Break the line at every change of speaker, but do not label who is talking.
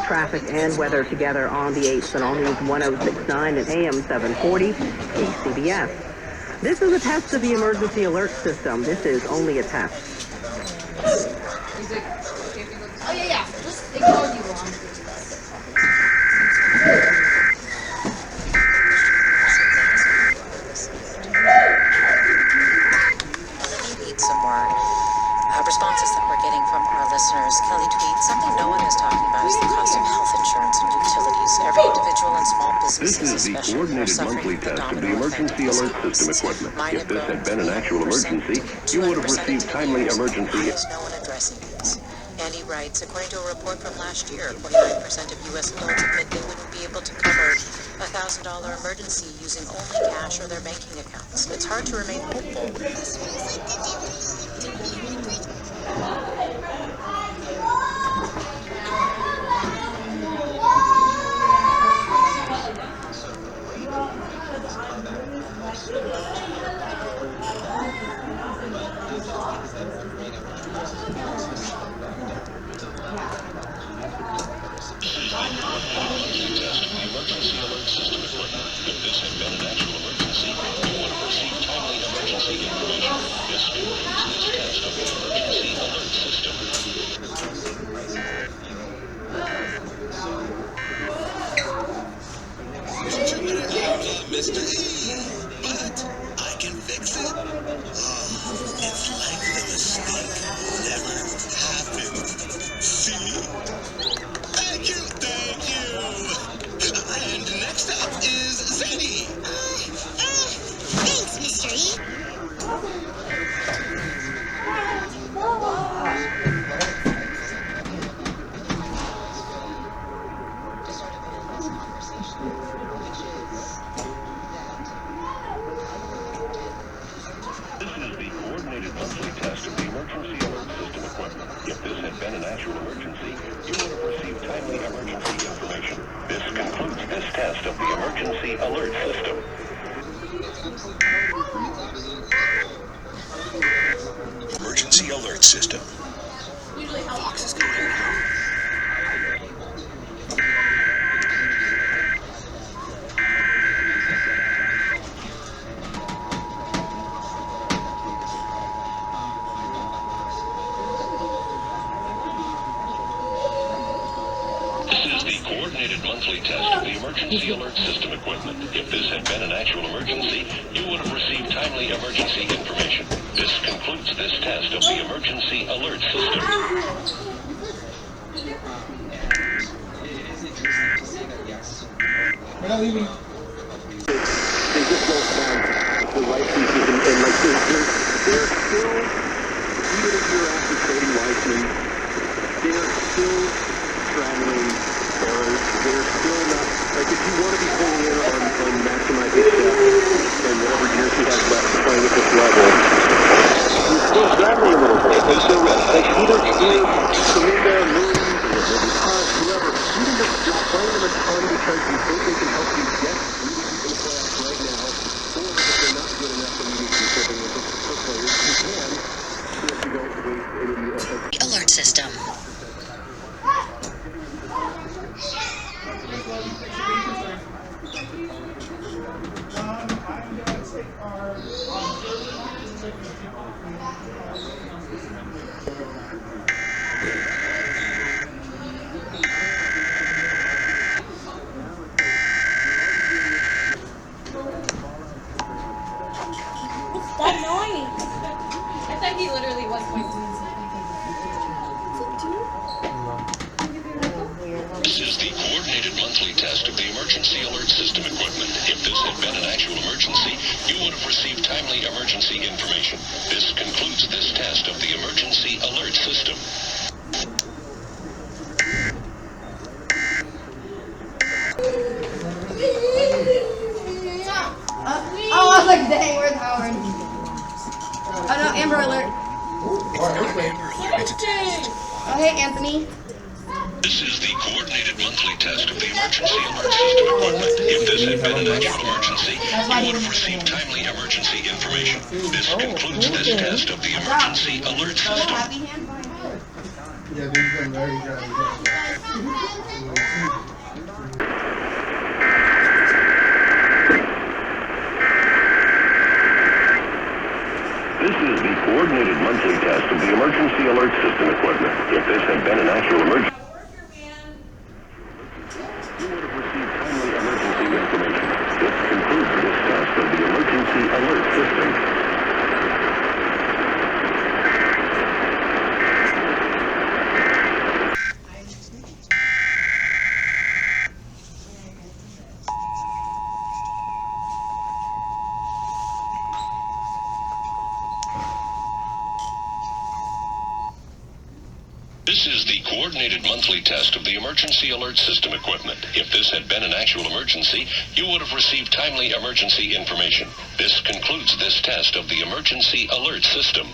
traffic and weather together on the 8th and all news 1069 and AM 740 KCBS. This is a test of the emergency alert system. This is only a test.
Oh, yeah. Just ignore you, Ron.
Some more responses that we're getting from our listeners. Kelly tweets, something no one is talking about is the cost of health insurance and utilities. Every individual and small businesses,
This is the coordinated monthly test of the emergency alert system equipment. If this had been an actual emergency, you would have received timely emergency.
Why is no one addressing these? Andy writes, according to a report from last year, 49% of U.S. adults admit they wouldn't be able to cover a $1,000 emergency using only cash or their banking accounts. It's hard to remain hopeful.
Mr. E, but I can fix it. Oh, it's like the mistake never happened. See? Thank you. And next up is Zany.
Thanks, Mr. E.
If this had been an actual emergency, you would have received timely emergency information. This concludes this test of the emergency alert system.
Emergency alert system. Fox is going now.
Coordinated monthly test of the emergency alert system equipment. If this had been an actual emergency, you would have received timely emergency information. This concludes this test of the emergency alert system.
We're not leaving.
They just don't have the right pieces, and like they're still, even a year after trading license, they're still traveling. They're still not, like if you want to be pulling in on maximizing stuff and whatever years he has left playing at this level, you're still traveling a little bit. And so, like either Kaminga, Moon, whoever, even if you're playing them a ton because you think they can help you get really deep in the playoffs right now, or if they're not good enough that you need to be flipping with for players who can, so that you don't waste any
Alert system.
That noise. I thought he literally was going to.
This is the coordinated monthly test of the emergency alert system equipment. If this had been an actual emergency, you would have received timely emergency information. This concludes this test of the emergency alert system.
I was like, dang, where's Howard? Oh no, Amber Alert. Oh hey, Anthony.
This is the coordinated monthly test of the emergency alert system equipment. If this had been an actual emergency, you would have received timely emergency information. This concludes this test of the emergency alert system.
Yeah, these are very good.
This is the coordinated monthly test of the emergency alert system equipment. If this had been an actual emergency, you would have received timely emergency information. This concludes this test of the emergency alert system. This is the coordinated monthly test of the emergency alert system equipment. If this had been an actual emergency, you would have received timely emergency information. This concludes this test of the emergency alert system.